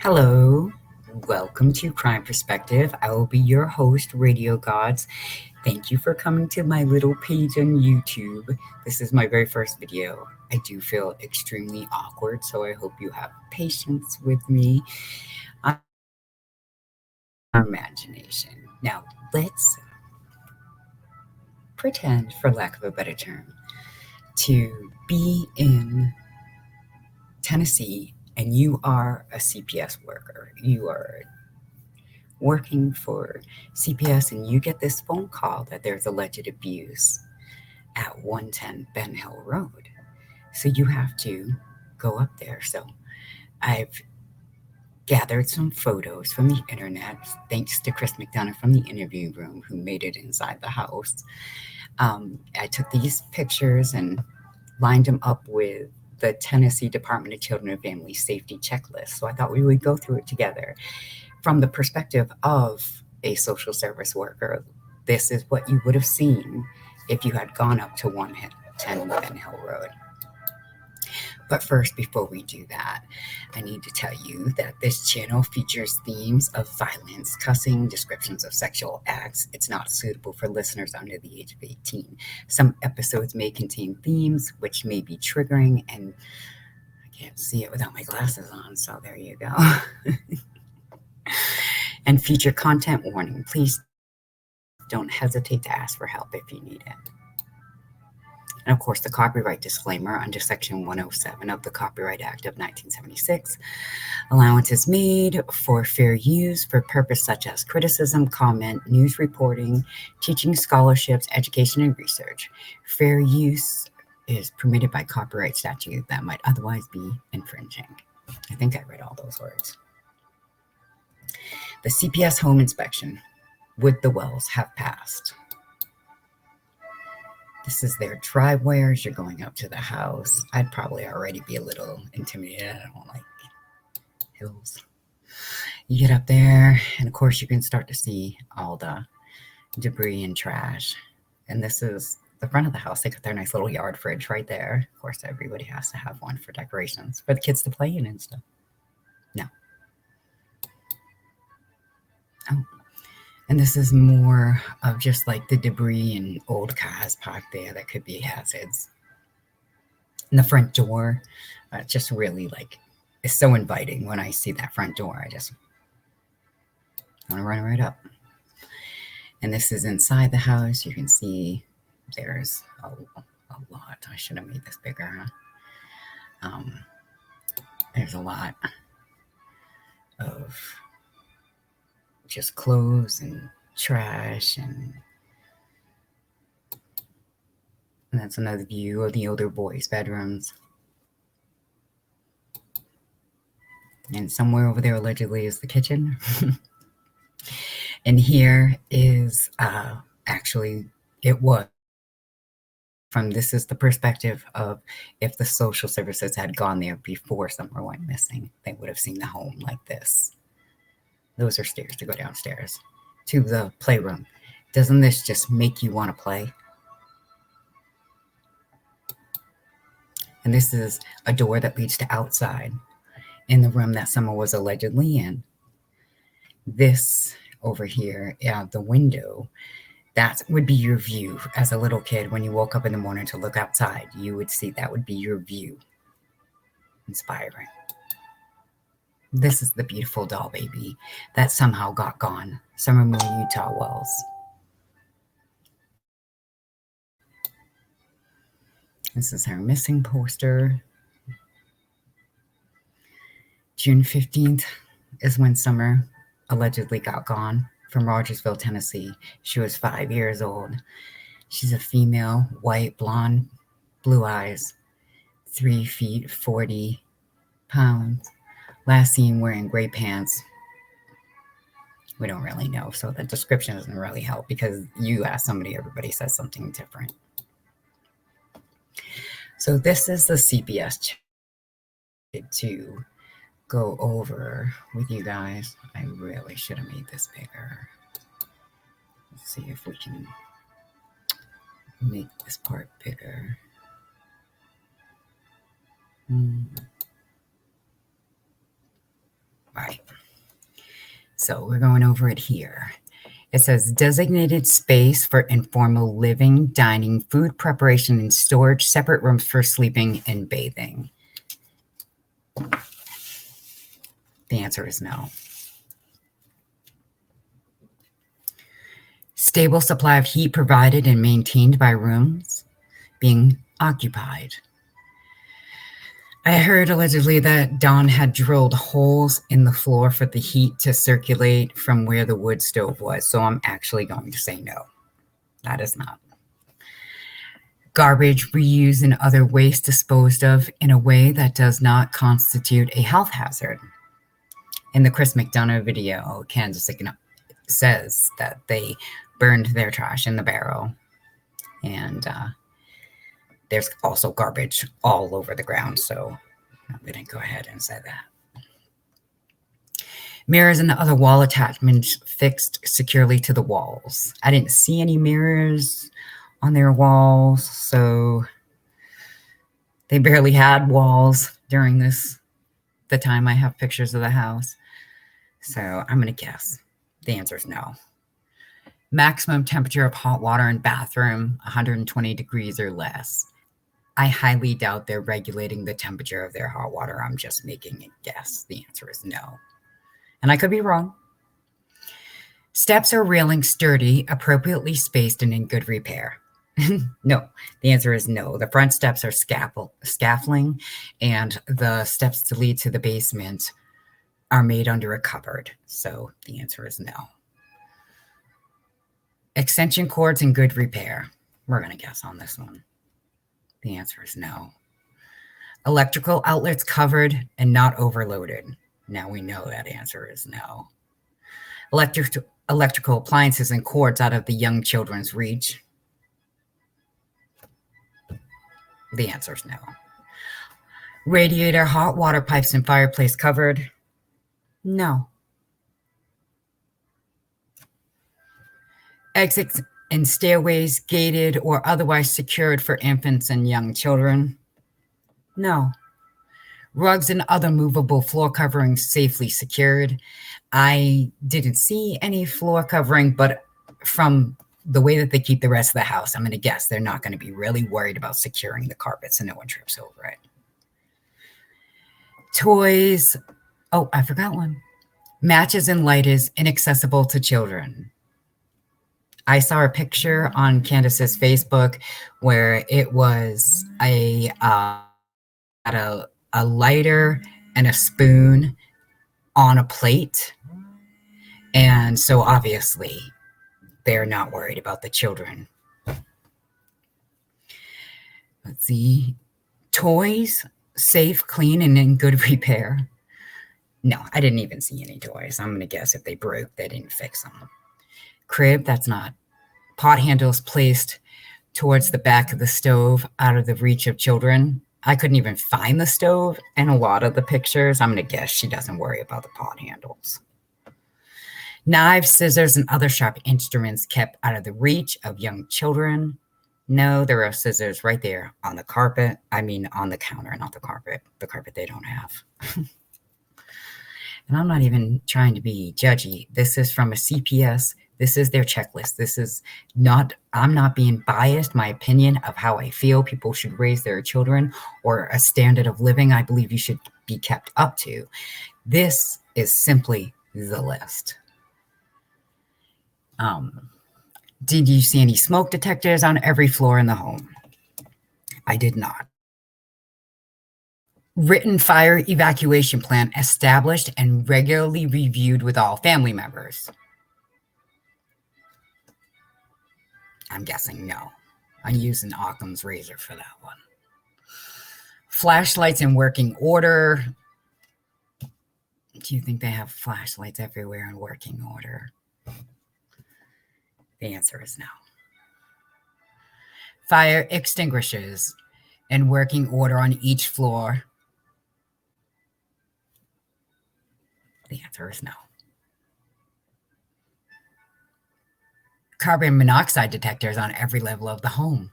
Hello, welcome to Crime Perspective. I will be your host, Radio Gods. Thank you for coming to my little page on YouTube. This is my very first video. I do feel extremely awkward, so I hope you have patience with me. Imagination. Now, let's pretend, for lack of a better term, to be in Tennessee and you are a CPS worker. You are working for CPS and you get this phone call that there's alleged abuse at 110 Ben Hill Road. So you have to go up there. So I've gathered some photos from the internet, thanks to Chris McDonough from the interview room who made it inside the house. I took these pictures and lined them up with the Tennessee Department of Children and Family Safety checklist. So I thought we would go through it together from the perspective of a social service worker. This is what you would have seen if you had gone up to 110 Ben Hill Road. But first, before we do that, I need to tell you that this channel features themes of violence, cussing, descriptions of sexual acts. It's not suitable for listeners under the age of 18. Some episodes may contain themes which may be triggering, and I can't see it without my glasses on, so there you go. And feature content warning. Please don't hesitate to ask for help if you need it. And of course, the copyright disclaimer under Section 107 of the Copyright Act of 1976. Allowance is made for fair use for purpose such as criticism, comment, news reporting, teaching, scholarships, education, and research. Fair use is permitted by copyright statute that might otherwise be infringing. I think I read all those words. The CPS home inspection with the wells have passed. This is their driveway as you're going up to the house. I'd probably already be a little intimidated. I don't like hills. You get up there, and of course, you can start to see all the debris and trash. And this is the front of the house. They got their nice little yard fridge right there. Of course, everybody has to have one for decorations for the kids to play in and stuff. No. Oh. And this is more of just like the debris and old cars parked there that could be hazards. And the front door, just really like, it's so inviting when I see that front door. I just want to run right up. And this is inside the house. You can see there's a lot. I should have made this bigger. There's a lot of just clothes and trash, and that's another view of the older boys' bedrooms. And somewhere over there allegedly is the kitchen. And here is actually it was from this is the perspective of if the social services had gone there before Summer went missing, they would have seen the home like this. Those are stairs to go downstairs to the playroom. Doesn't this just make you want to play? And this is a door that leads to outside in the room that Summer was allegedly in. This over here, the window, that would be your view as a little kid when you woke up in the morning to look outside. You would see that would be your view. Inspiring. This is the beautiful doll baby that somehow got gone. Summer Moon, Utah Wells. This is her missing poster. June 15th is when Summer allegedly got gone from Rogersville, Tennessee. She was 5 years old. She's a female, white, blonde, blue eyes, 3 feet, 40 pounds. Last seen wearing gray pants. We don't really know, so the description doesn't really help because you ask somebody, everybody says something different. So this is the CPS to go over with you guys. I really should have made this bigger. Let's see if we can make this part bigger. Right. So we're going over it here. It says designated space for informal living, dining, food preparation, and storage, separate rooms for sleeping and bathing. The answer is no. Stable supply of heat provided and maintained by rooms being occupied. I heard allegedly that Don had drilled holes in the floor for the heat to circulate from where the wood stove was, so I'm actually going to say no. That is not. Garbage reused and other waste disposed of in a way that does not constitute a health hazard. In the Chris McDonough video, Kansas says that they burned their trash in the barrel, and there's also garbage all over the ground, so we didn't go ahead and say that. Mirrors and other wall attachments fixed securely to the walls. I didn't see any mirrors on their walls, so they barely had walls during the time I have pictures of the house. So I'm going to guess. The answer is no. Maximum temperature of hot water in bathroom, 120 degrees or less. I highly doubt they're regulating the temperature of their hot water. I'm just making a guess. The answer is no. And I could be wrong. Steps or railing sturdy, appropriately spaced, and in good repair. No, the answer is no. The front steps are scaffolding, and the steps to lead to the basement are made under a cupboard. So the answer is no. Extension cords in good repair. We're going to guess on this one. The answer is no. Electrical outlets covered and not overloaded. Now we know that answer is no. Electrical appliances and cords out of the young children's reach. The answer is no. Radiator, hot water pipes, and fireplace covered. No. Exits and stairways gated or otherwise secured for infants and young children. No. Rugs and other movable floor coverings safely secured. I didn't see any floor covering, but from the way that they keep the rest of the house, I'm going to guess they're not going to be really worried about securing the carpet so no one trips over it. Toys. Oh, I forgot one. Matches and lighters inaccessible to children. I saw a picture on Candace's Facebook where it was a lighter and a spoon on a plate. And so obviously they're not worried about the children. Let's see. Toys, safe, clean, and in good repair. No, I didn't even see any toys. I'm going to guess if they broke, they didn't fix them. Crib, that's not. Pot handles placed towards the back of the stove out of the reach of children. I couldn't even find the stove in a lot of the pictures. I'm going to guess she doesn't worry about the pot handles. Knives, scissors, and other sharp instruments kept out of the reach of young children. No, there are scissors right there on the carpet. I mean, on the counter, not the carpet. The carpet they don't have. And I'm not even trying to be judgy. This is from a CPS. This is their checklist. This is not, I'm not being biased. My opinion of how I feel people should raise their children or a standard of living I believe you should be kept up to. This is simply the list. Did you see any smoke detectors on every floor in the home? I did not. Written fire evacuation plan established and regularly reviewed with all family members. I'm guessing no. I'm using Occam's razor for that one. Flashlights in working order. Do you think they have flashlights everywhere in working order? The answer is no. Fire extinguishers in working order on each floor. The answer is no. Carbon monoxide detectors on every level of the home.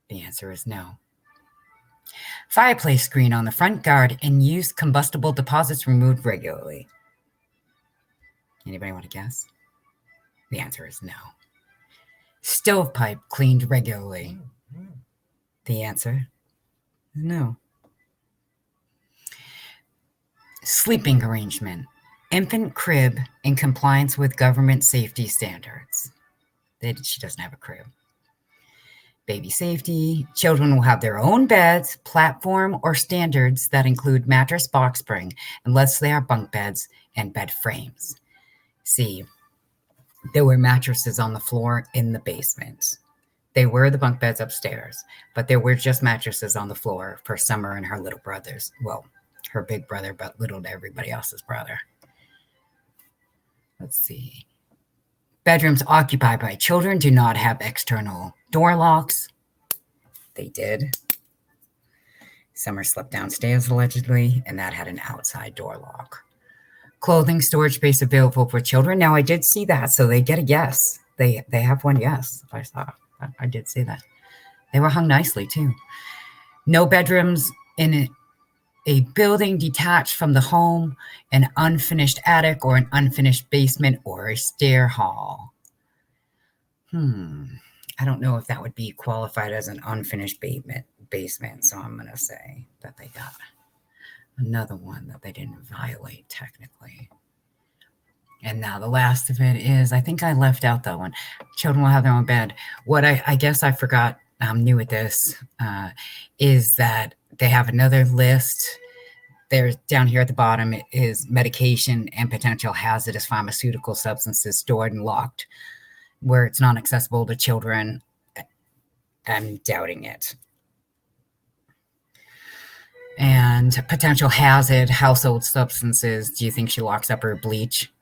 The answer is no. Fireplace screen on the front guard in use, combustible deposits removed regularly. Anybody want to guess? The answer is no. Stovepipe cleaned regularly. The answer is no. Sleeping arrangement. Infant crib in compliance with government safety standards. She doesn't have a crib. Baby safety. Children will have their own beds, platform, or standards that include mattress box spring, unless they are bunk beds and bed frames. C. There were mattresses on the floor in the basement. They were the bunk beds upstairs, but there were just mattresses on the floor for Summer and her little brothers. Well, her big brother, but little to everybody else's brother. Let's see. Bedrooms occupied by children do not have external door locks. They did. Summer slept downstairs allegedly, and that had an outside door lock. Clothing storage space available for children. Now I did see that, so they get a yes. They have one yes. I saw. I did see that. They were hung nicely too. No bedrooms in a building detached from the home, an unfinished attic or an unfinished basement or a stair hall. I don't know if that would be qualified as an unfinished basement, so I'm going to say that they got another one that they didn't violate technically. And now the last of it is, I think I left out that one. Children will have their own bed. What I guess I forgot, I'm new at this, is that they have another list. There's down here at the bottom is medication and potential hazardous pharmaceutical substances stored and locked where it's not accessible to children. I'm doubting it. And potential hazard household substances. Do you think she locks up her bleach?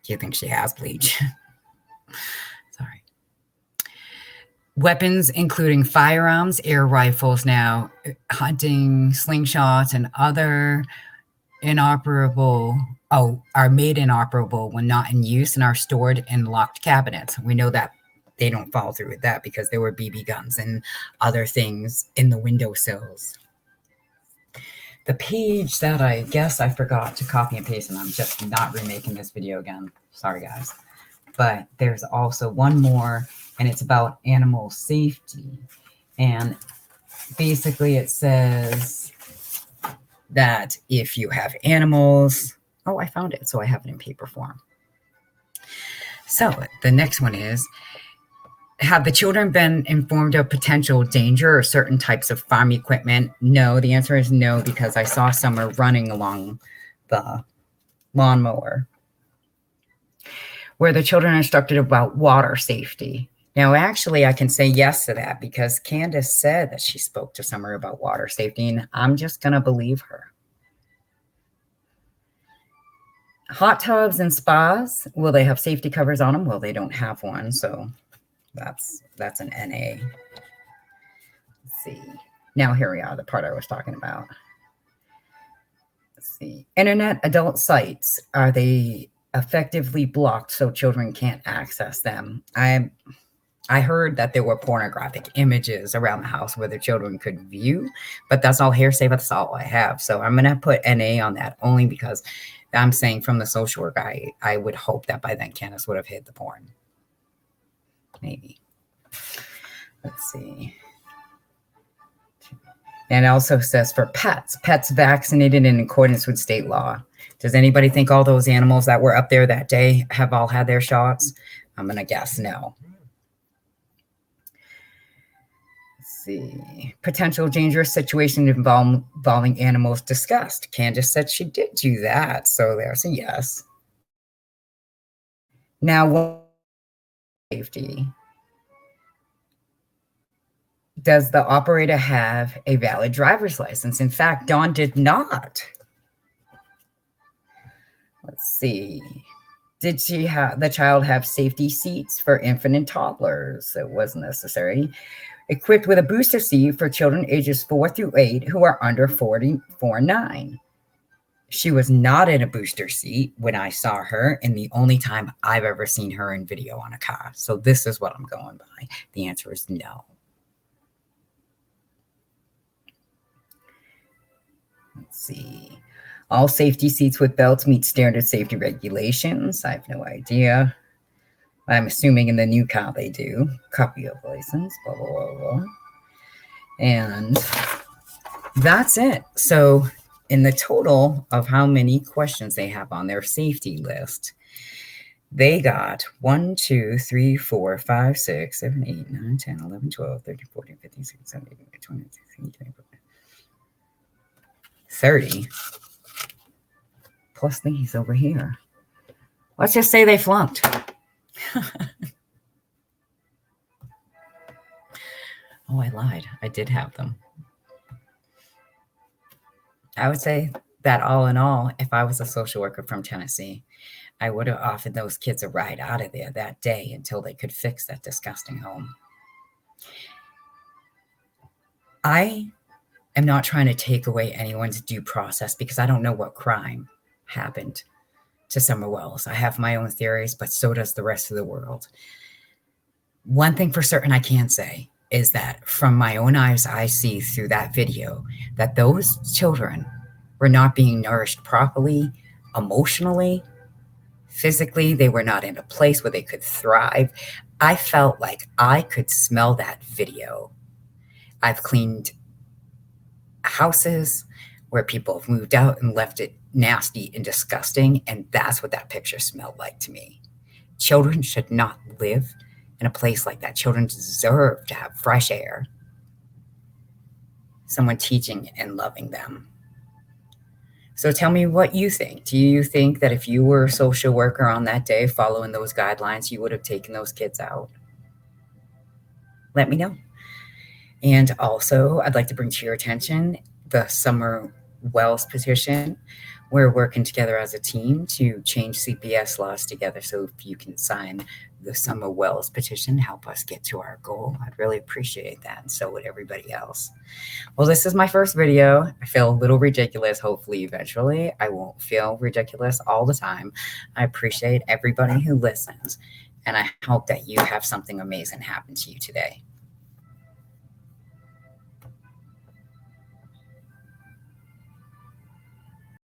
Do you think she has bleach? Sorry. Weapons, including firearms, air rifles now, hunting, slingshots, and other are made inoperable when not in use and are stored in locked cabinets. We know that they don't follow through with that because there were BB guns and other things in the windowsills. The page that I guess I forgot to copy and paste, and I'm just not remaking this video again. Sorry, guys. But there's also one more, and it's about animal safety. And basically it says that if you have animals, I found it, so I have it in paper form. So the next one is, have the children been informed of potential danger or certain types of farm equipment? No, the answer is no, because I saw Summer running along the lawnmower. Where the children are instructed about water safety. Now, actually, I can say yes to that because Candace said that she spoke to Summer about water safety, and I'm just going to believe her. Hot tubs and spas, will they have safety covers on them? Well, they don't have one, so that's an NA. Let's see. Now here we are, the part I was talking about. Let's see. Internet adult sites, are they effectively blocked so children can't access them? I heard that there were pornographic images around the house where the children could view, but that's all hearsay, but that's all I have. So I'm going to put NA on that only because I'm saying from the social work, I would hope that by then Candace would have hid the porn. Maybe. Let's see. And it also says for pets vaccinated in accordance with state law. Does anybody think all those animals that were up there that day have all had their shots? I'm going to guess no. Let's see. Potential dangerous situation involving animals discussed. Candace said she did do that, so there's a yes. Now, safety. Does the operator have a valid driver's license? In fact, Dawn did not. Let's see. Did the child have safety seats for infant and toddlers? It was necessary. Equipped with a booster seat for children ages 4 through 8 who are under 49. She was not in a booster seat when I saw her, and the only time I've ever seen her in video on a car. So this is what I'm going by. The answer is no. see. All safety seats with belts meet standard safety regulations. I have no idea. I'm assuming in the new car they do. Copy of license, blah, blah, blah, blah. And that's it. So in the total of how many questions they have on their safety list, they got 1, 2, 3, 4, 5, 6, 7, 8, 9, 10, 11, 12, 13, 14, 15, 16, 17, 18, 20, 21, 22, 30. Plus these over here. Let's just say they flunked. Oh, I lied. I did have them. I would say that all in all, if I was a social worker from Tennessee, I would have offered those kids a ride out of there that day until they could fix that disgusting home. I am not trying to take away anyone's due process because I don't know what crime happened to Summer Wells. I have my own theories, but so does the rest of the world. One thing for certain I can say is that from my own eyes, I see through that video that those children were not being nourished properly, emotionally, physically. They were not in a place where they could thrive. I felt like I could smell that video. I've cleaned houses where people have moved out and left it nasty and disgusting, and that's what that picture smelled like to me. Children should not live in a place like that. Children deserve to have fresh air, someone teaching and loving them. So tell me what you think. Do you think that if you were a social worker on that day following those guidelines, you would have taken those kids out? Let me know. And also, I'd like to bring to your attention the Summer Wells petition. We're working together as a team to change CPS laws together. So if you can sign the Summer Wells petition, help us get to our goal, I'd really appreciate that. And so would everybody else. Well, this is my first video. I feel a little ridiculous. Hopefully, eventually, I won't feel ridiculous all the time. I appreciate everybody who listens. And I hope that you have something amazing happen to you today.